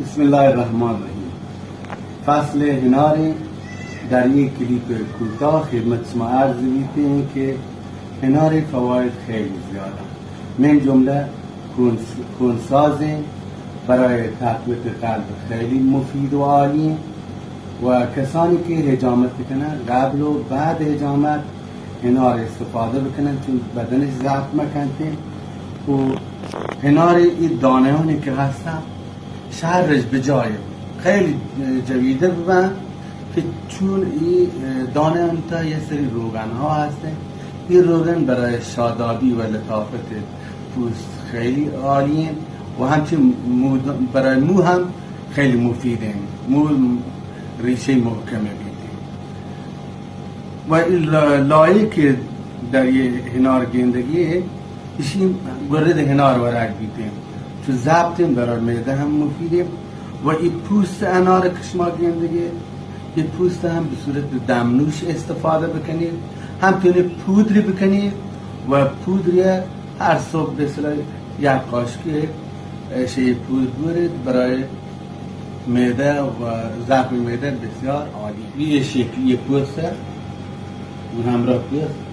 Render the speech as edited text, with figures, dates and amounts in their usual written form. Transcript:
بسم الله الرحمن الرحیم. فصل هنار در یک کلیپ کوتاه خدمت شما عرض می‌کنیم که هنار فواید خیلی زیاده، من جمله خونساز برای تقویت قلب خیلی مفید و عالی و کسانی که حجامت بکنن قبل و بعد حجامت هنار استفاده بکنن چون بدنش ضعف مکنه و هنار این دانه‌هایی که هستن شهرش به جای خیلی جویده ببن که چون این دانه انتا یه سری روغن ها هسته، این روغن برای شادابی و لطافت پوست خیلی عالیه و همچنین برای مو هم خیلی مفیده، مو ریشه محکمه بیده و این لایه که در یه هنار گندگیه ایشی گرد هنار ورق بیده چون ضبط برای معده هم مفیده و این پوست انار که شما گندگی این پوست هم به صورت دمنوش استفاده بکنید، همطوری پودری بکنید و پودری هر صبح مثلا یک قاشق شی پودر برید برای معده و ضعف معده بسیار عالی. این شکلی پوسته و همراه پوست